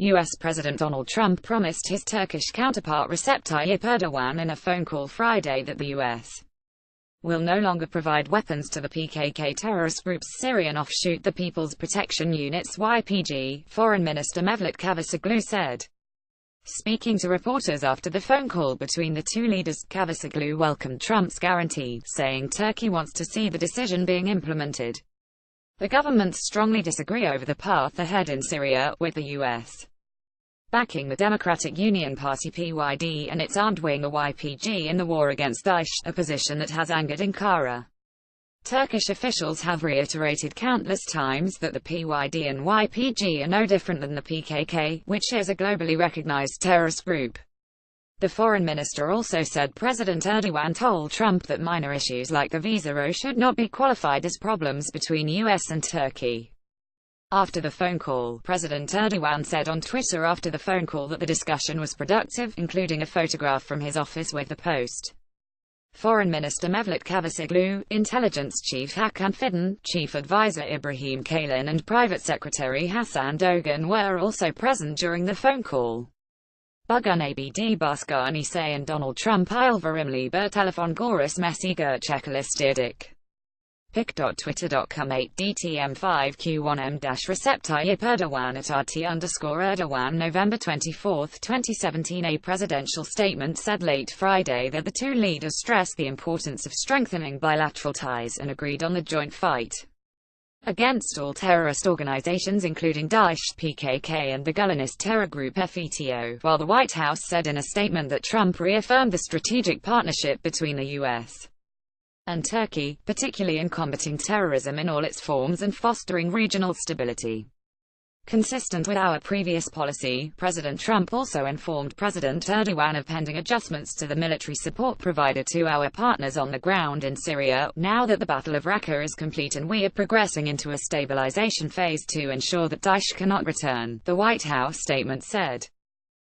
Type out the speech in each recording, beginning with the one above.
U.S. President Donald Trump promised his Turkish counterpart Recep Tayyip Erdogan in a phone call Friday that the U.S. will no longer provide weapons to the PKK terrorist group's Syrian offshoot, the People's Protection Unit's YPG, Foreign Minister Mevlut Cavusoglu said. Speaking to reporters after the phone call between the two leaders, Cavusoglu welcomed Trump's guarantee, saying Turkey wants to see the decision being implemented. The governments strongly disagree over the path ahead in Syria, with the U.S. backing the Democratic Union Party PYD and its armed wing the YPG in the war against Daesh, a position that has angered Ankara. Turkish officials have reiterated countless times that the PYD and YPG are no different than the PKK, which is a globally recognized terrorist group. The foreign minister also said President Erdogan told Trump that minor issues like the visa row should not be qualified as problems between US and Turkey. After the phone call, President Erdogan said on Twitter after the phone call that the discussion was productive, including a photograph from his office with the Post. Foreign Minister Mevlut Cavusoglu, Intelligence Chief Hakan Fidan, Chief Advisor Ibrahim Kalin and Private Secretary Hasan Dogan were also present during the phone call. Bugün ABD Başkanı Sayın Donald Trump verimli bir telefon görüşmesi gerçekleştirdik. pic.twitter.com 8DTM5Q1M Recep Tayyip Erdogan at RT_Erdogan November 24, 2017. A presidential statement said late Friday that the two leaders stressed the importance of strengthening bilateral ties and agreed on the joint fight against all terrorist organizations including Daesh, PKK and the Gulenist terror group FETÖ, while the White House said in a statement that Trump reaffirmed the strategic partnership between the U.S. and Turkey, particularly in combating terrorism in all its forms and fostering regional stability. Consistent with our previous policy, President Trump also informed President Erdogan of pending adjustments to the military support provided to our partners on the ground in Syria, now that the Battle of Raqqa is complete and we are progressing into a stabilization phase to ensure that Daesh cannot return, the White House statement said.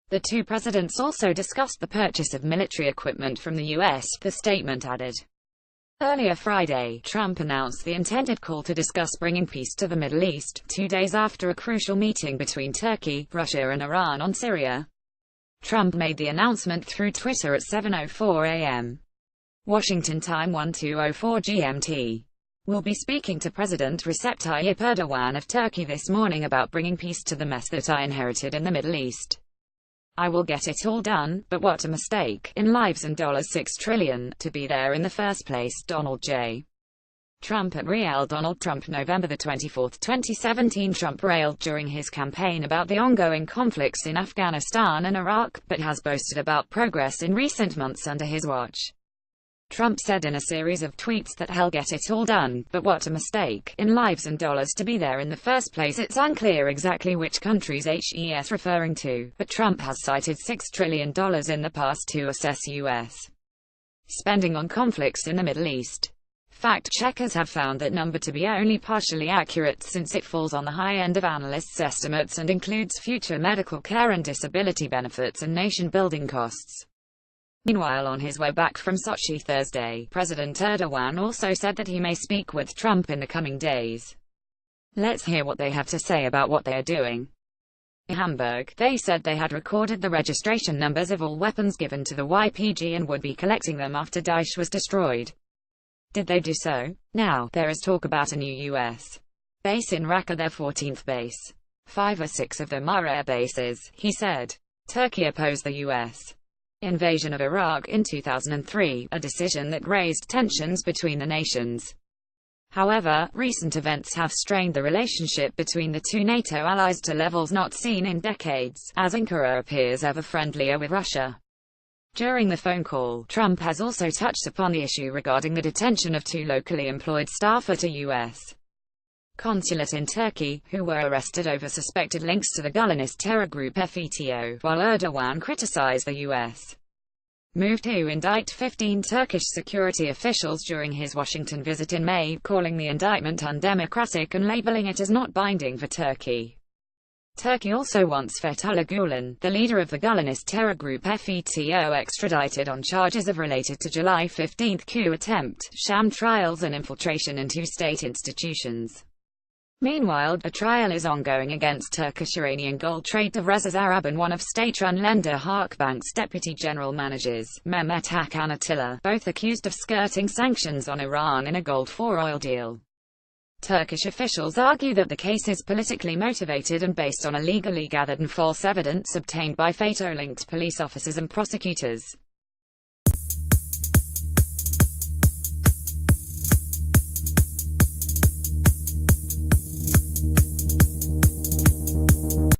The two presidents also discussed the purchase of military equipment from the U.S., the statement added. Earlier Friday, Trump announced the intended call to discuss bringing peace to the Middle East, 2 days after a crucial meeting between Turkey, Russia and Iran on Syria. Trump made the announcement through Twitter at 7:04 a.m. Washington time 12:04 GMT. We'll be speaking to President Recep Tayyip Erdogan of Turkey this morning about bringing peace to the mess that I inherited in the Middle East. I will get it all done, but what a mistake, in lives and dollars $6 trillion, to be there in the first place. Donald J. Trump at Real Donald Trump November 24, 2017. Trump railed during his campaign about the ongoing conflicts in Afghanistan and Iraq, but has boasted about progress in recent months under his watch. Trump said in a series of tweets that he'll get it all done, but what a mistake, in lives and dollars to be there in the first place. It's unclear exactly which countries he's referring to, but Trump has cited $6 trillion in the past to assess U.S. spending on conflicts in the Middle East. Fact-checkers have found that number to be only partially accurate since it falls on the high end of analysts' estimates and includes future medical care and disability benefits and nation-building costs. Meanwhile, on his way back from Sochi Thursday, President Erdogan also said that he may speak with Trump in the coming days. Let's hear what they have to say about what they are doing. In Hamburg, they said they had recorded the registration numbers of all weapons given to the YPG and would be collecting them after Daesh was destroyed. Did they do so? Now, there is talk about a new U.S. base in Raqqa, their 14th base. 5 or 6 of them are air bases, he said. Turkey opposed the U.S. invasion of Iraq in 2003, a decision that raised tensions between the nations. However, recent events have strained the relationship between the two NATO allies to levels not seen in decades, as Ankara appears ever friendlier with Russia. During the phone call, Trump has also touched upon the issue regarding the detention of 2 locally employed staff at a U.S. consulate in Turkey, who were arrested over suspected links to the Gulenist terror group FETÖ, while Erdogan criticized the U.S. move to indict 15 Turkish security officials during his Washington visit in May, calling the indictment undemocratic and labeling it as not binding for Turkey. Turkey also wants Fethullah Gulen, the leader of the Gulenist terror group FETÖ, extradited on charges of related to July 15 coup attempt, sham trials and infiltration into state institutions. Meanwhile, a trial is ongoing against Turkish-Iranian gold trader Reza Zarrab and one of state-run lender Halkbank's deputy general managers, Mehmet Hakan Atilla, both accused of skirting sanctions on Iran in a gold for oil deal. Turkish officials argue that the case is politically motivated and based on illegally gathered and false evidence obtained by FATO-linked police officers and prosecutors.